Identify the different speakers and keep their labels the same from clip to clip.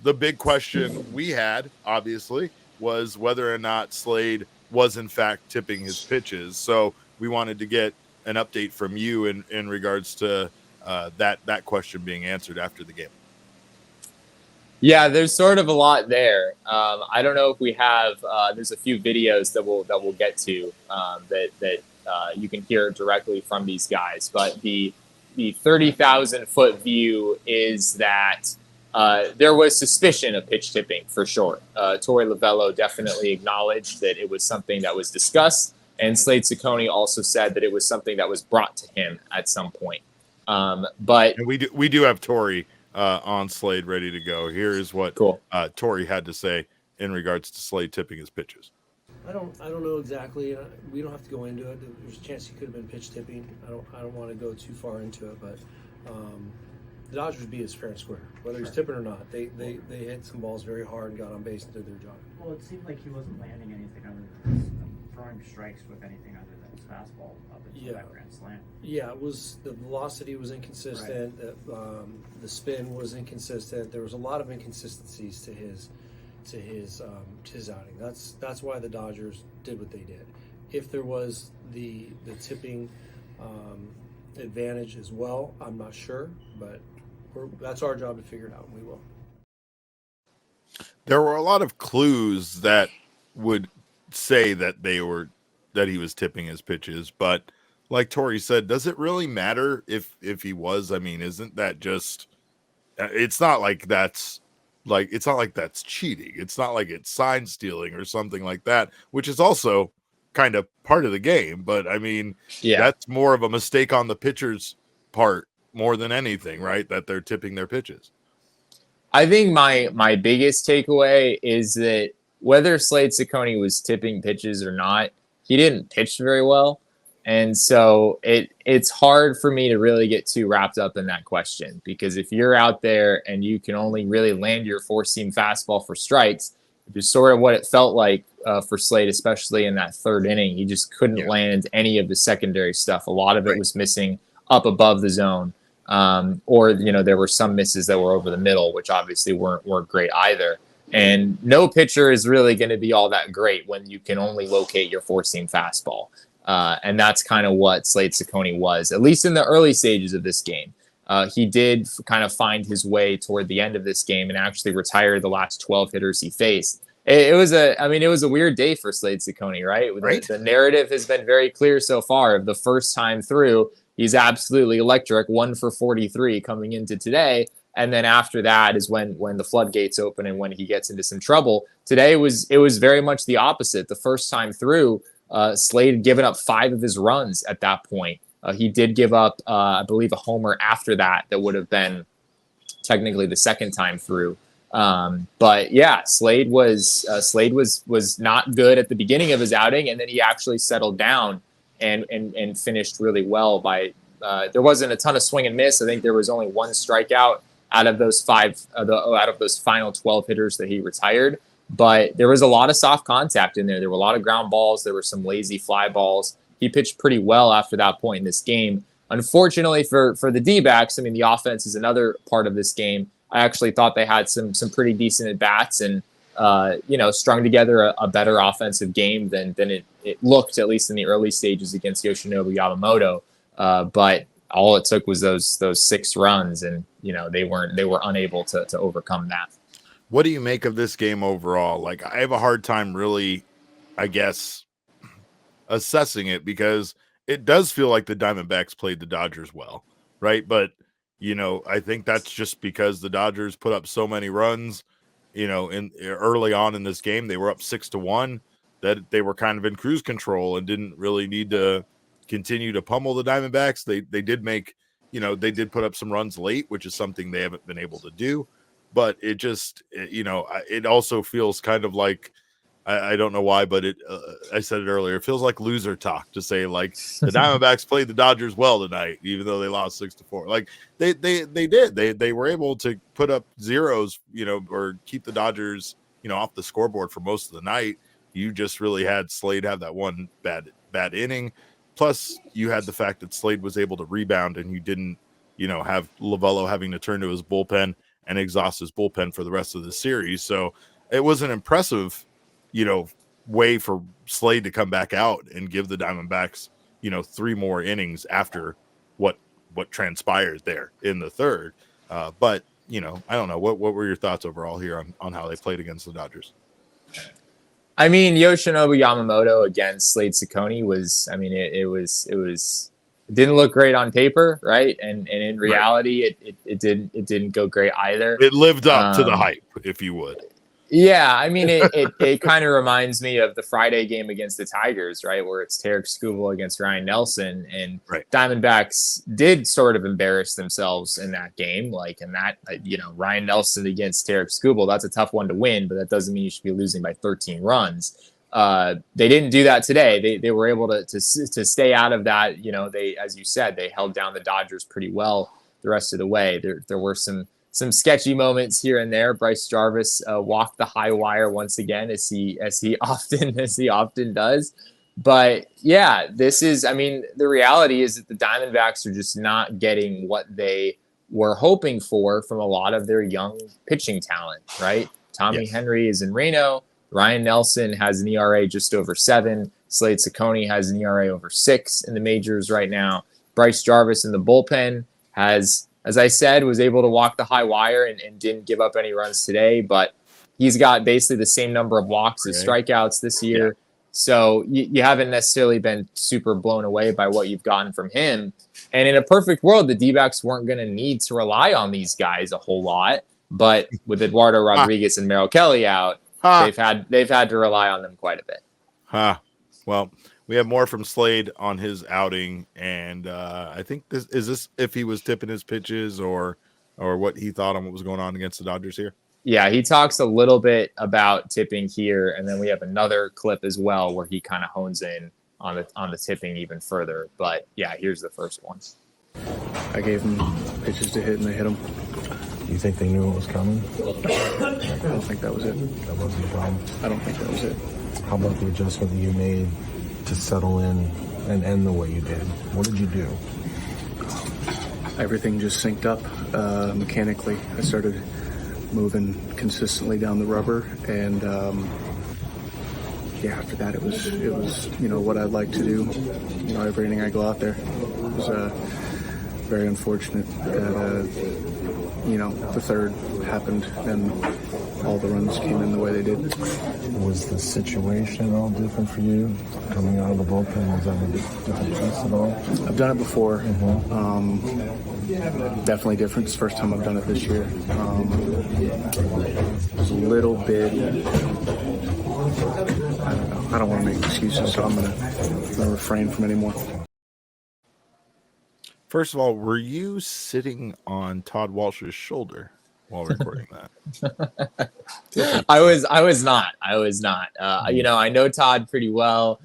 Speaker 1: the big question we had, obviously, was whether or not Slade was in fact tipping his pitches. So we wanted to get an update from you in regards to that question being answered after the game.
Speaker 2: Yeah, there's sort of a lot there. I don't know if we have. There's a few videos that we'll get to that you can hear directly from these guys. But the 30,000-foot view is that there was suspicion of pitch tipping for sure. Torey Lovullo definitely acknowledged that it was something that was discussed, and Slade Cecconi also said that it was something that was brought to him at some point. But
Speaker 1: and we do have Torey on Slade ready to go. Here is what Torey had to say in regards to Slade tipping his pitches.
Speaker 3: I don't know exactly. We don't have to go into it. There's a chance he could have been pitch tipping. I don't want to go too far into it, but the Dodgers beat us fair and square, whether he's tipping or not. They hit some balls very hard and got on base and did their job.
Speaker 4: Well, it seemed like he wasn't landing anything other than throwing strikes with anything other than his fastball up into that grand slam.
Speaker 3: Yeah, it was the velocity was inconsistent. Right. The spin was inconsistent. There was a lot of inconsistencies to his outing. That's why the Dodgers did what they did. If there was the tipping advantage as well, I'm not sure, but that's our job to figure it out, and we will.
Speaker 1: There were a lot of clues that would say that he was tipping his pitches, but like Torey said, does it really matter if he was? I mean, isn't that just? It's not like that's cheating. It's not like it's sign stealing or something like that, which is also kind of part of the game. But I mean, that's more of a mistake on the pitcher's part more than anything, right? That they're tipping their pitches.
Speaker 2: I think my biggest takeaway is that whether Slade Cecconi was tipping pitches or not, he didn't pitch very well. And so it's hard for me to really get too wrapped up in that question, because if you're out there and you can only really land your four-seam fastball for strikes, which is sort of what it felt like for Slade, especially in that third inning. He just couldn't land any of the secondary stuff. A lot of it was missing up above the zone. Or there were some misses that were over the middle, which obviously weren't great either. And no pitcher is really going to be all that great when you can only locate your four-seam fastball. And that's kind of what Slade Cecconi was, at least in the early stages of this game. He did kind of find his way toward the end of this game and actually retire the last 12 hitters he faced. It was a weird day for Slade Cecconi, right? The narrative has been very clear so far. Of the first time through, he's absolutely electric, 1 for 43 coming into today. And then after that is when the floodgates open and when he gets into some trouble. Today it was very much the opposite. The first time through, Slade had given up 5 of his runs at that point. He did give up, I believe, a homer after that would have been technically the second time through. But yeah, Slade was not good at the beginning of his outing, and then he actually settled down and finished really well. By there wasn't a ton of swing and miss. I think there was only 1 strikeout out of those final 12 hitters that he retired. But there was a lot of soft contact in there. There were a lot of ground balls. There were some lazy fly balls. He pitched pretty well after that point in this game. Unfortunately for the D-backs, I mean, the offense is another part of this game. I actually thought they had some pretty decent at-bats and, strung together a better offensive game than it looked, at least in the early stages against Yoshinobu Yamamoto. But all it took was those 6 runs, and, they were unable to overcome that.
Speaker 1: What do you make of this game overall? Like, I have a hard time really, I guess, assessing it, because it does feel like the Diamondbacks played the Dodgers well, right? But, I think that's just because the Dodgers put up so many runs, in early on in this game. They were up 6-1, that they were kind of in cruise control and didn't really need to continue to pummel the Diamondbacks. They did make, they did put up some runs late, which is something they haven't been able to do. But it just, it also feels kind of like, I don't know why, but I said it earlier, it feels like loser talk to say, like, the Diamondbacks played the Dodgers well tonight, even though they lost 6-4. Like, they did. They were able to put up zeros, or keep the Dodgers, off the scoreboard for most of the night. You just really had Slade have that one bad inning. Plus, you had the fact that Slade was able to rebound, and you didn't, have Lovullo having to turn to his bullpen and exhaust his bullpen for the rest of the series. So it was an impressive, way for Slade to come back out and give the Diamondbacks, 3 more innings after what transpired there in the third. But I don't know. What were your thoughts overall here on how they played against the Dodgers?
Speaker 2: I mean, Yoshinobu Yamamoto against Slade Cecconi was, it didn't look great on paper, right? And in reality, it didn't go great either.
Speaker 1: It lived up to the hype, if you would.
Speaker 2: Yeah, I mean, it kind of reminds me of the Friday game against the Tigers, right, where it's Tarek Skubal against Ryan Nelson, and Diamondbacks did sort of embarrass themselves in that game, Ryan Nelson against Tarek Skubal, that's a tough one to win, but that doesn't mean you should be losing by 13 runs. They didn't do that today. They were able to stay out of that. They, as you said, they held down the Dodgers pretty well the rest of the way. There were some sketchy moments here and there. Bryce Jarvis walked the high wire once again, as he often does. But yeah, the reality is that the Diamondbacks are just not getting what they were hoping for from a lot of their young pitching talent, right? Tommy Henry is in Reno. Ryan Nelson has an ERA just over 7. Slade Cecconi has an ERA over 6 in the majors right now. Bryce Jarvis in the bullpen has, as I said, was able to walk the high wire and didn't give up any runs today, but he's got basically the same number of walks as strikeouts this year. Yeah. So you haven't necessarily been super blown away by what you've gotten from him. And in a perfect world, the D-backs weren't going to need to rely on these guys a whole lot. But with Eduardo Rodriguez and Merrill Kelly out, they've had to rely on them quite a bit.
Speaker 1: Well, we have more from Slade on his outing, and I think this is if he was tipping his pitches or what he thought on what was going on against the Dodgers here.
Speaker 2: Yeah, he talks a little bit about tipping here, and then we have another clip as well where he kind of hones in on the tipping even further. But yeah, here's the first one.
Speaker 5: I gave them pitches to hit, and they hit them.
Speaker 6: You think they knew what was coming?
Speaker 5: I don't think that was it.
Speaker 6: That wasn't the problem?
Speaker 5: I don't think that was it.
Speaker 6: How about the adjustment that you made to settle in and end the way you did? What did you do?
Speaker 5: Everything just synced up mechanically. I started moving consistently down the rubber, and after that it was what I'd like to do. Every inning I go out there. It was very unfortunate that the third happened and all the runs came in the way they did.
Speaker 6: Was the situation all different for you coming out of the bullpen? Was that a different piece at all?
Speaker 5: I've done it before. Definitely different. It's the first time I've done it this year. It was a little bit, I don't know. I don't want to make excuses, so I'm going to refrain from any more.
Speaker 1: First of all, were you sitting on Todd Walsh's shoulder while recording that?
Speaker 2: I was not. I know Todd pretty well.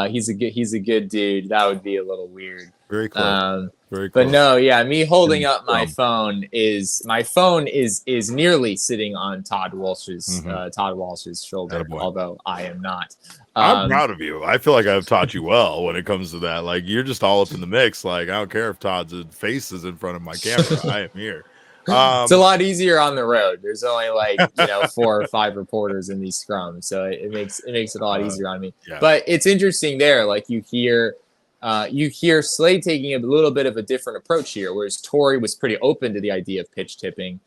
Speaker 2: He's a good dude. That would be a little weird.
Speaker 1: Very close. Very close.
Speaker 2: But no, yeah, me holding up my phone is nearly sitting on Todd Walsh's shoulder, although I am not.
Speaker 1: I'm proud of you. I feel like I've taught you well when it comes to that. Like, you're just all up in the mix. Like, I don't care if Todd's face is in front of my camera. I am here.
Speaker 2: It's a lot easier on the road. There's only 4 or 5 reporters in these scrums, so it makes it a lot easier on me. Yeah. But it's interesting there. Like, you hear Slade taking a little bit of a different approach here, whereas Torrey was pretty open to the idea of pitch tipping,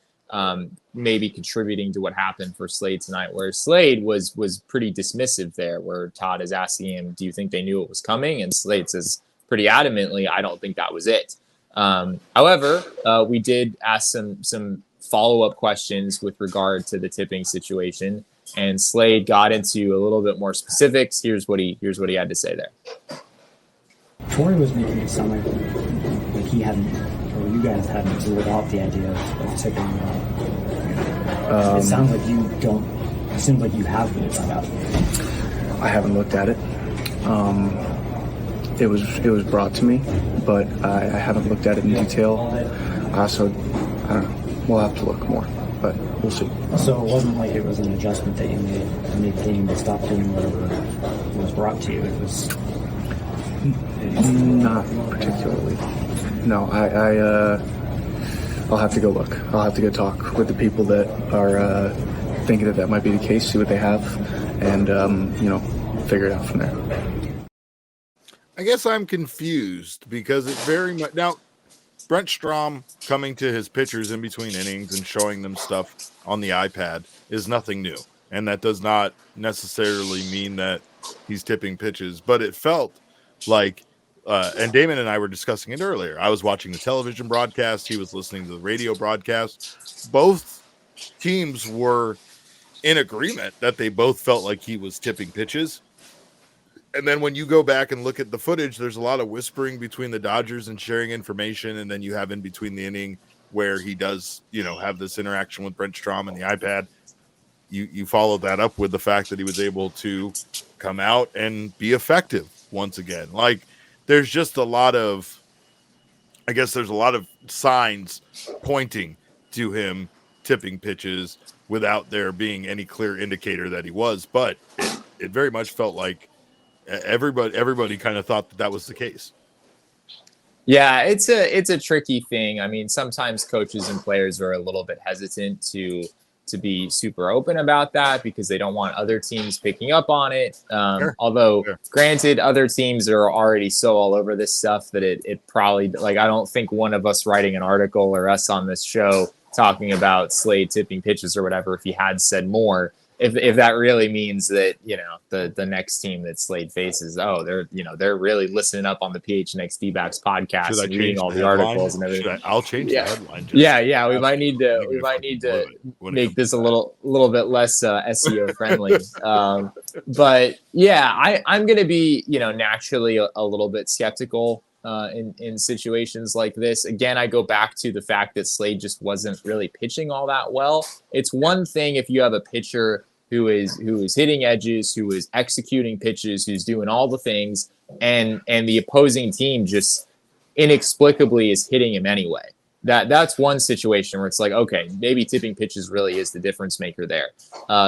Speaker 2: maybe contributing to what happened for Slade tonight, whereas Slade was pretty dismissive there, where Todd is asking him, do you think they knew it was coming? And Slade says pretty adamantly, I don't think that was it. However, we did ask some follow-up questions with regard to the tipping situation, and Slade got into a little bit more specifics. Here's what he had to say there.
Speaker 7: Torrey was making it sound like he hadn't, or you guys hadn't ruled out the idea of tipping. It sounds like you don't. It seems like you have ruled that out.
Speaker 5: I haven't looked at it. It was brought to me, but I haven't looked at it in detail. So I don't know. We'll have to look more, but we'll see.
Speaker 7: So it wasn't like it was an adjustment that you made mid-game to stop doing whatever was brought to you. It was.
Speaker 5: Not particularly. No, I'll have to go look. I'll have to go talk with the people that are thinking that might be the case, see what they have, and figure it out from there.
Speaker 1: I guess I'm confused because it very much now. Brent Strom coming to his pitchers in between innings and showing them stuff on the iPad is nothing new, and that does not necessarily mean that he's tipping pitches. But it felt like, and Damon and I were discussing it earlier. I was watching the television broadcast; he was listening to the radio broadcast. Both teams were in agreement that they both felt like he was tipping pitches. And then when you go back and look at the footage, there's a lot of whispering between the Dodgers and sharing information. And then you have in between the inning where he does, have this interaction with Brent Strom and the iPad. You follow that up with the fact that he was able to come out and be effective once again. Like there's just a lot of signs pointing to him tipping pitches without there being any clear indicator that he was. But it very much felt like everybody kind of thought that was the case.
Speaker 2: Yeah, it's a tricky thing. I mean, sometimes coaches and players are a little bit hesitant to be super open about that because they don't want other teams picking up on it.
Speaker 1: Sure.
Speaker 2: Although, granted, other teams are already so all over this stuff that it probably, like, I don't think one of us writing an article or us on this show talking about Slade tipping pitches or whatever, if he had said more, if that really means that, the next team that Slade faces, they're really listening up on the PHNX D-backs podcast and reading all the articles and everything.
Speaker 1: I'll change the headline.
Speaker 2: We might need to make this a little bit less SEO friendly. But yeah, I'm going to be, naturally a little bit skeptical in situations like this. Again, I go back to the fact that Slade just wasn't really pitching all that well. It's one thing if you have a pitcher who is hitting edges, who is executing pitches, who's doing all the things, and the opposing team just inexplicably is hitting him anyway. That's one situation where it's like, okay, maybe tipping pitches really is the difference maker there.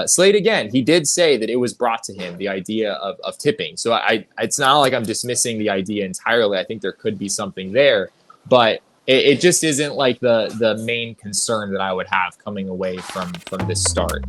Speaker 2: Slade, again, he did say that it was brought to him, the idea of tipping. So it's not like I'm dismissing the idea entirely. I think there could be something there, but it just isn't like the main concern that I would have coming away from this start.